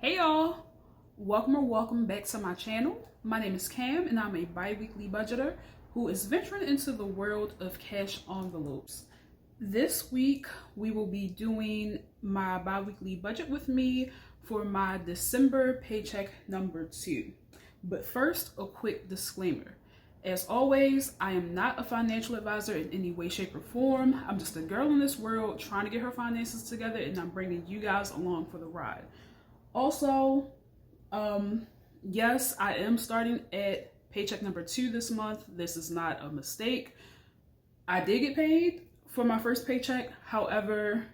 Hey y'all, welcome back to my channel. My name is Cam and I'm a bi-weekly budgeter who is venturing into the world of cash envelopes. This week we will be doing my bi-weekly budget with me for my December paycheck number 2. But first, a quick disclaimer. As always, I am not a financial advisor in any way, shape, or form. I'm just a girl in this world trying to get her finances together, and I'm bringing you guys along for the ride. Also, yes, I am starting at paycheck number 2 this month. This is not a mistake. I did get paid for my first paycheck. However,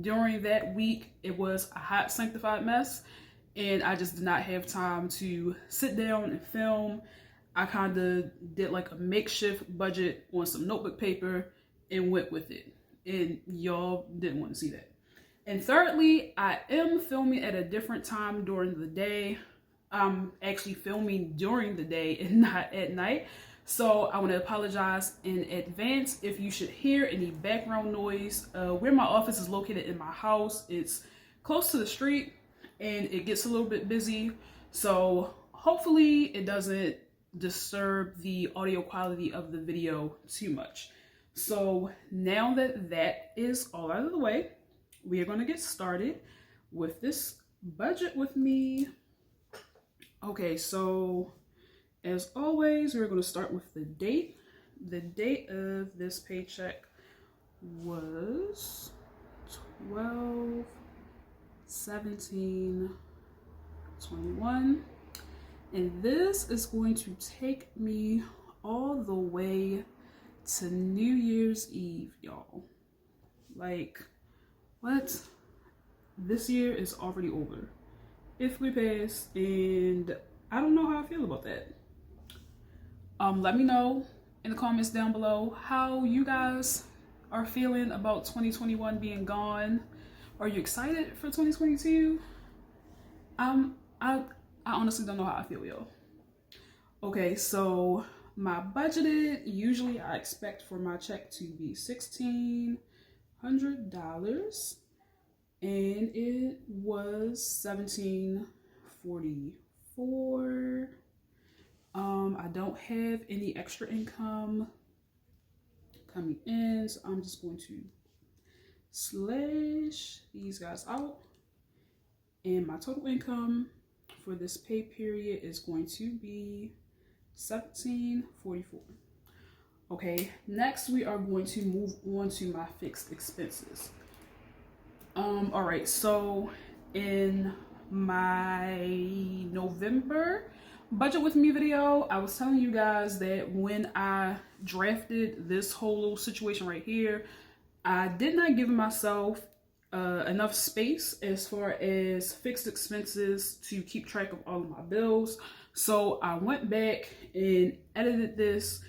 during that week, it was a hot, sanctified mess, and I just did not have time to sit down and film. I kind of did like a makeshift budget on some notebook paper and went with it. And y'all didn't want to see that. And thirdly, I am filming at a different time during the day. I'm actually filming during the day and not at night. So I want to apologize in advance if you should hear any background noise. Where my office is located in my house, it's close to the street and it gets a little bit busy. So hopefully it doesn't disturb the audio quality of the video too much. So now that that is all out of the way, we are going to get started with this budget with me. Okay, so as always, we're going to start with the date. The date of this paycheck was 12/17/21, and this is going to take me all the way to New Year's Eve, y'all. Like, what? This year is already over. If we pass, and I don't know how I feel about that. Let me know in the comments down below how you guys are feeling about 2021 being gone. Are you excited for 2022? I honestly don't know how I feel, y'all. Okay, so my budgeted, usually I expect for my check to be $1,600, and it was $1,744. I don't have any extra income coming in, so I'm just going to slash these guys out, and my total income for this pay period is going to be $1,744. Okay, next we are going to move on to my fixed expenses. All right, so in my November budget with me video, I was telling you guys that when I drafted this whole little situation right here, I did not give myself enough space as far as fixed expenses to keep track of all of my bills. So I went back and edited this,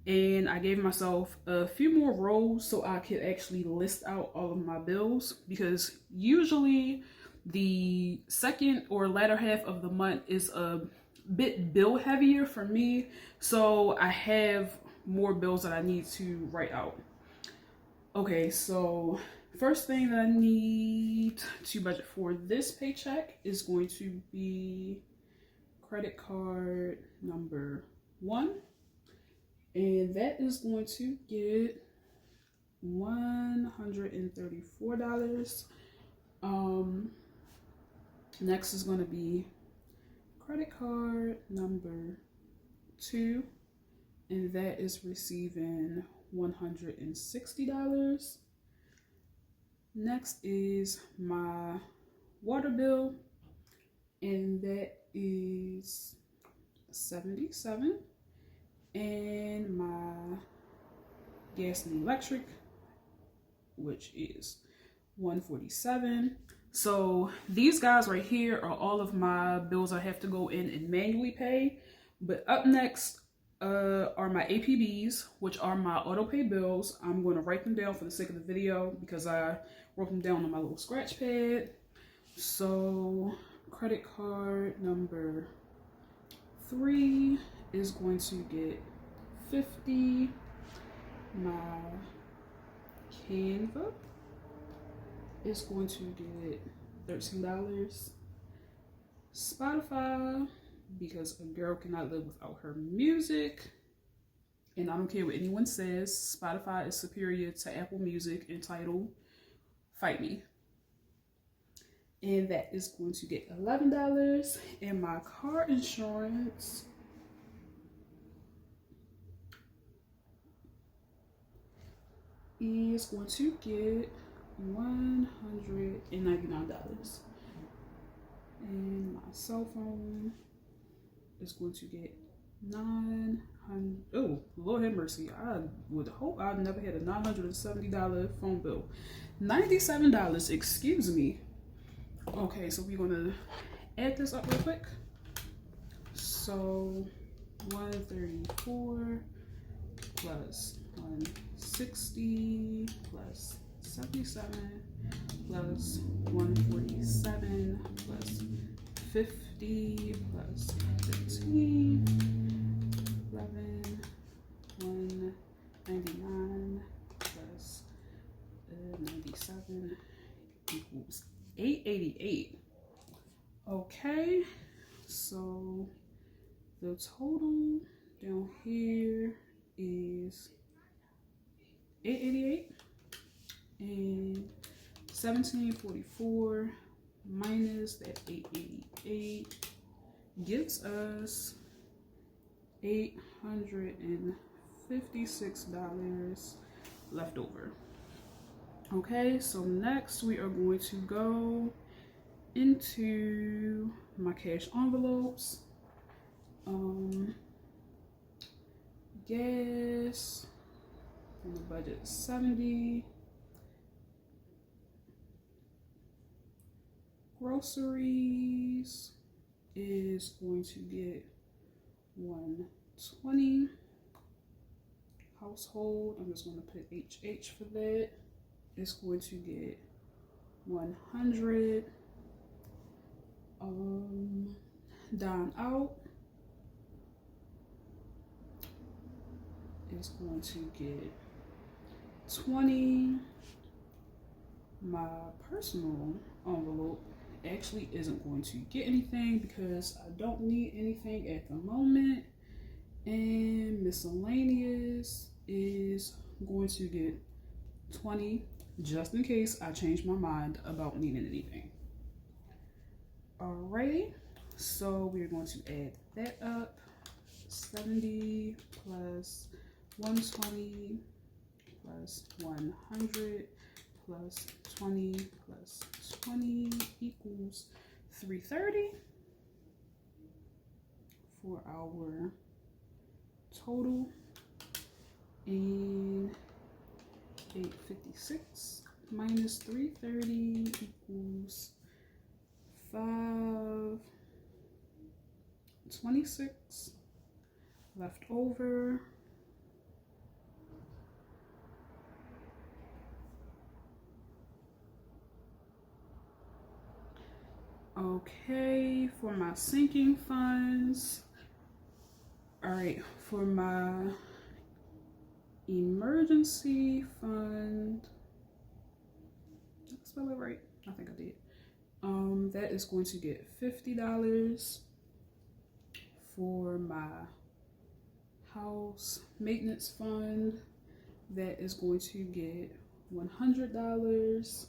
and I gave myself a few more rows so I could actually list out all of my bills, because usually the second or latter half of the month is a bit bill heavier for me. So I have more bills that I need to write out. Okay, so first thing that I need to budget for this paycheck is going to be credit card number 1. And that is going to get $134. Next is going to be credit card number 2, and that is receiving $160. Next is my water bill, and that is $77. And my gas and electric, which is $147. So these guys right here are all of my bills I have to go in and manually pay. But up next are my APBs, which are my auto pay bills. I'm going to write them down for the sake of the video because I wrote them down on my little scratch pad. So credit card number 3 is going to get $50. My Canva is going to get $13. Spotify, because a girl cannot live without her music. And I don't care what anyone says, Spotify is superior to Apple Music and Tidal. Fight me. And that is going to get $11. And my car insurance is going to get $199. And my cell phone is going to get $900. Oh, Lord have mercy. I would hope I've never had a $970 phone bill. $97, excuse me. Okay, so we're gonna add this up real quick. So 134 plus 160 plus 77 plus 147 plus 50 plus 15, 11, 199 plus 97 equals 888. Okay, so the total down here is 888, and 1744 minus that 888 gives us $856 left over. Okay, so next we are going to go into my cash envelopes. Gas, and the budget is 70. Groceries is going to get 120. Household, I'm just going to put HH for that. It's going to get 100. Dine out is going to get 20. My personal envelope actually isn't going to get anything because I don't need anything at the moment. And miscellaneous is going to get 20, just in case I change my mind about needing anything. Alrighty, so we're going to add that up. 70 plus 120 plus 100 plus 20 plus 20 equals 330 for our total, and 856 minus 330 equals 526 left over. Okay, for my sinking funds, all right, for my emergency fund, did I spell it right? I think I did. That is going to get $50. For my house maintenance fund, that is going to get $100.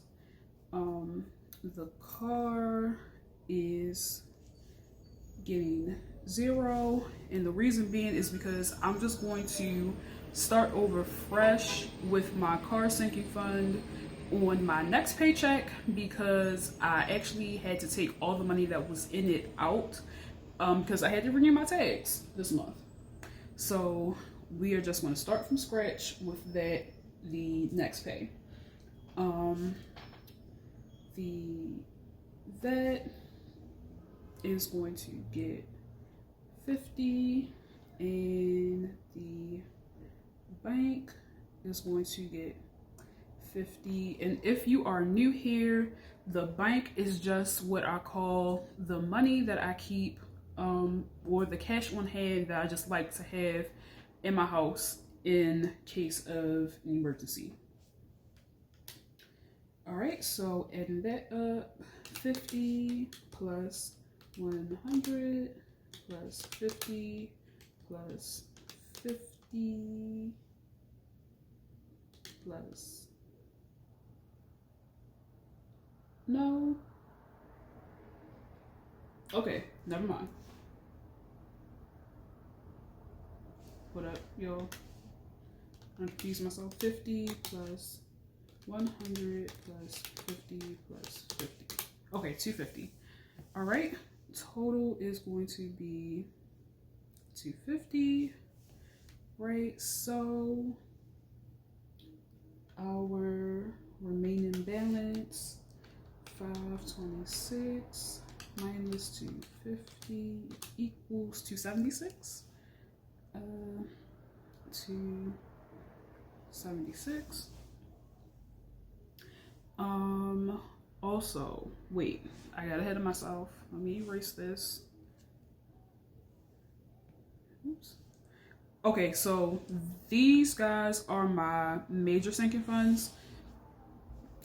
The car is getting $0, and the reason being is because I'm just going to start over fresh with my car sinking fund on my next paycheck, because I actually had to take all the money that was in it out because I had to renew my tags this month. So we are just going to start from scratch with that the next pay. The vet is going to get 50, and the bank is going to get 50. And if you are new here, the bank is just what I call the money that I keep, or the cash on hand that I just like to have in my house in case of an emergency. All right, so adding that up, 50 plus 100 plus 50 plus 50 plus, no, okay, never mind. What up, yo? I'm confusing myself. 50 plus 100 plus 50 plus 50. Okay, 250. All right, total is going to be 250, right? So our remaining balance, 526 minus 250 equals 276. 276. Also, wait, I got ahead of myself. Let me erase this. Oops. Okay, so these guys are my major sinking funds.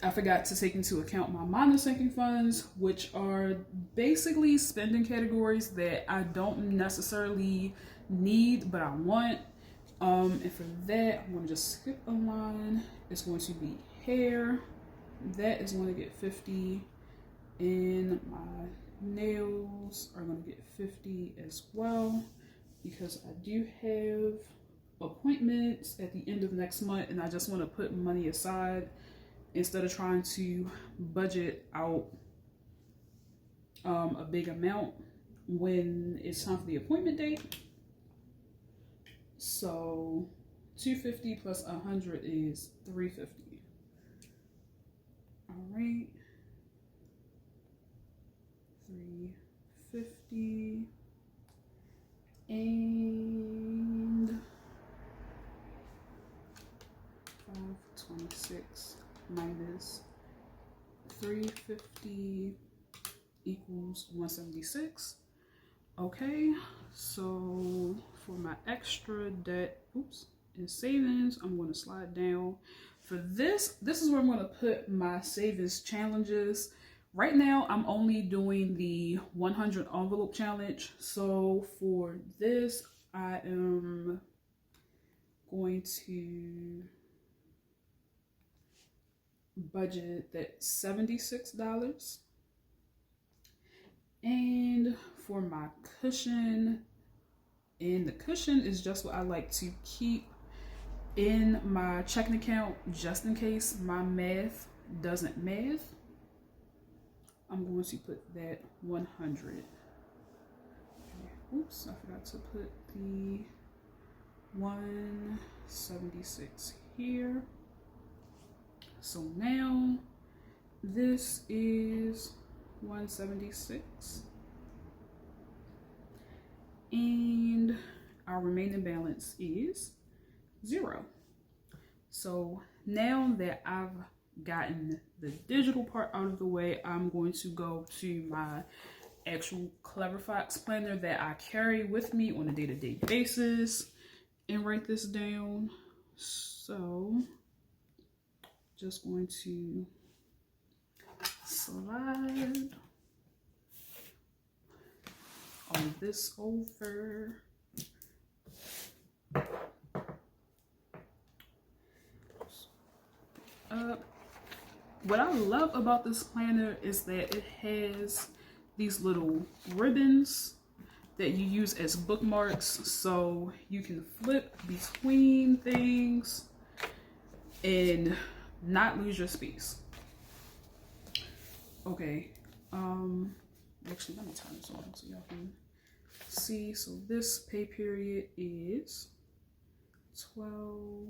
I forgot to take into account my minor sinking funds, which are basically spending categories that I don't necessarily need, but I want. And for that, I'm going to just skip a line. It's going to be hair. That is going to get 50. And my nails are going to get 50 as well, because I do have appointments at the end of next month, and I just want to put money aside instead of trying to budget out a big amount when it's time for the appointment date. So 250 plus 100 is 350. All right, 350 and 526 minus 350 equals 176. Okay, so for my extra debt, and savings, I'm going to slide down. For this is where I'm going to put my savings challenges. Right now, I'm only doing the 100 envelope challenge. So for this, I am going to budget that $76. And for my cushion, and the cushion is just what I like to keep in my checking account just in case my math doesn't math. I'm going to put that 100. Oops, I forgot to put the 176 here. So now this is 176. And our remaining balance is 0. So now that I've gotten the digital part out of the way, I'm going to go to my actual Clever Fox planner that I carry with me on a day-to-day basis and write this down. So just going to slide all this over. What I love about this planner is that it has these little ribbons that you use as bookmarks, so you can flip between things and not lose your space. Okay, actually let me turn this on so y'all can see. So this pay period is 12,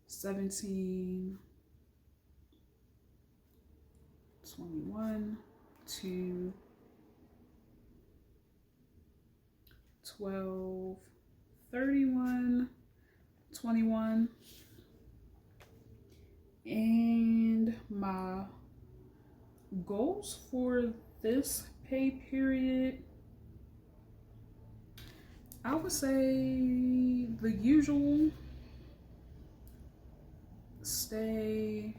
17, 21 to 12, 31, 21. And my goals for this pay period, I would say the usual: stay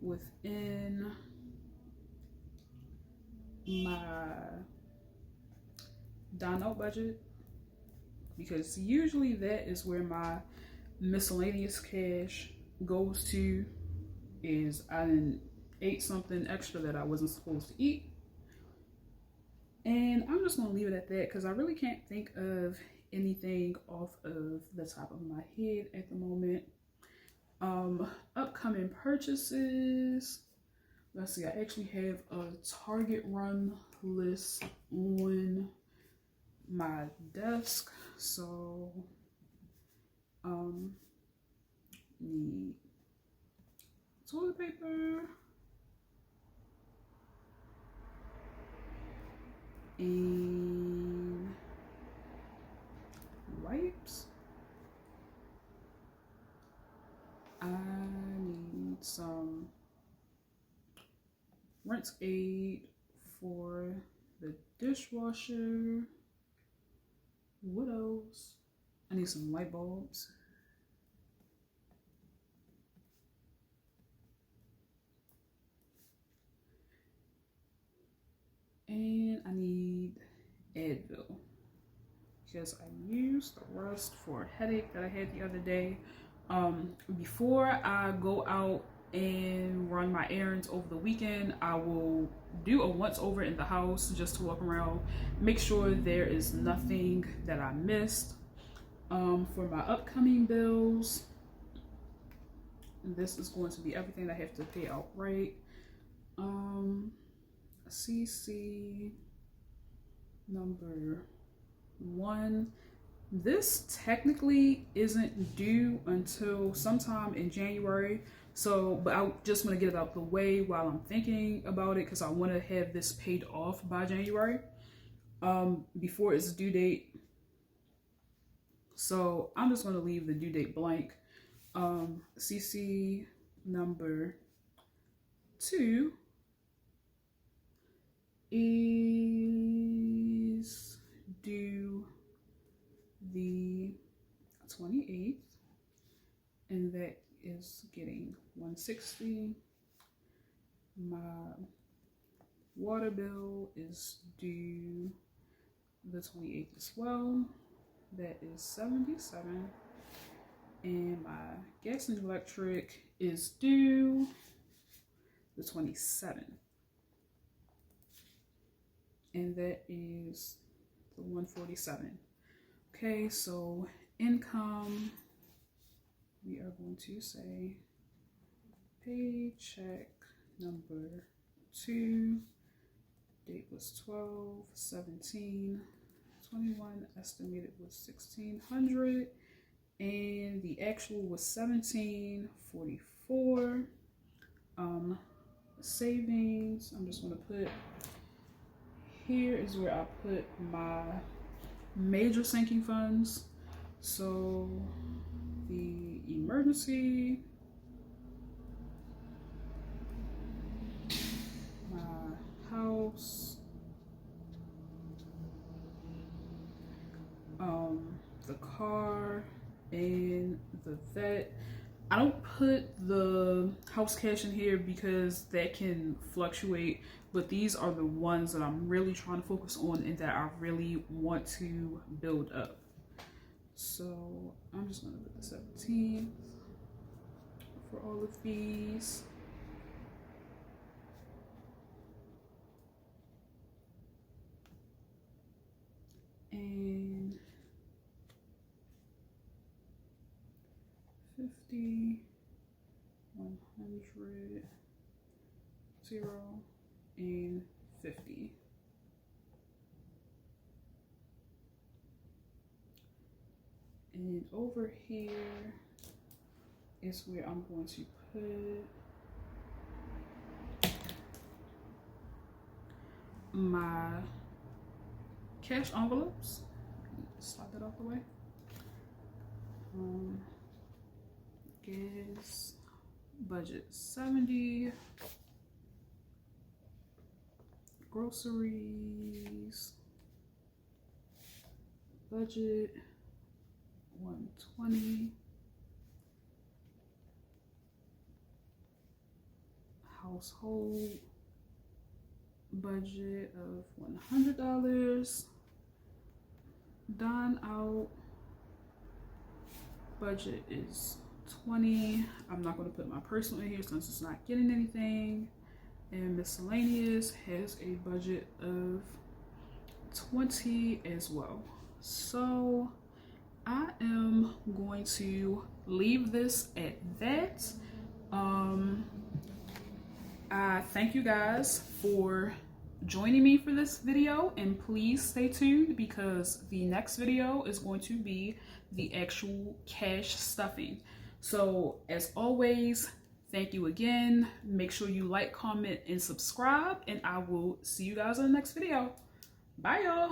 within my dine out budget, because usually that is where my miscellaneous cash goes to. Is I didn't ate something extra that I wasn't supposed to eat, and I'm just gonna leave it at that because I really can't think of anything off of the top of my head at the moment. Upcoming purchases. Let's see, I actually have a Target run list on my desk. So need toilet paper and wipes. I need some rinse aid for the dishwasher. What else? I need some light bulbs. And I need Advil because I used the rest for a headache that I had the other day. Before I go out and run my errands over the weekend, I will do a once over in the house just to walk around, make sure there is nothing that I missed. For my upcoming bills, this is going to be everything I have to pay outright. CC number 1. This technically isn't due until sometime in January. So, but I just want to get it out the way while I'm thinking about it because I want to have this paid off by January, before its due date. So I'm just going to leave the due date blank. CC number 2 is due the 28th, and that is getting $160. My water bill is due the 28th as well. That is $77. And my gas and electric is due the 27th. And that is the $147. Okay, so income, we are going to say paycheck number 2, date was 12/17/21, estimated was $1,600, and the actual was $1,744. Savings, I'm just going to put, here is where I put my major sinking funds. So the emergency, my house, the car, and the vet. I don't put the house cash in here because that can fluctuate, but these are the ones that I'm really trying to focus on and that I really want to build up. So I'm just gonna put the 17th for all of these. And 50, 100, 0, and 50. And over here is where I'm going to put my cash envelopes. Slide that out the way. Gas budget 70. Groceries budget 120. Household budget of $100. Dine out budget is $20. I'm not going to put my personal in here since it's not getting anything. And miscellaneous has a budget of $20 as well. So I am going to leave this at that. I thank you guys for joining me for this video, and please stay tuned because the next video is going to be the actual cash stuffing. So as always, thank you again. Make sure you like, comment, and subscribe, and I will see you guys in the next video. Bye, y'all.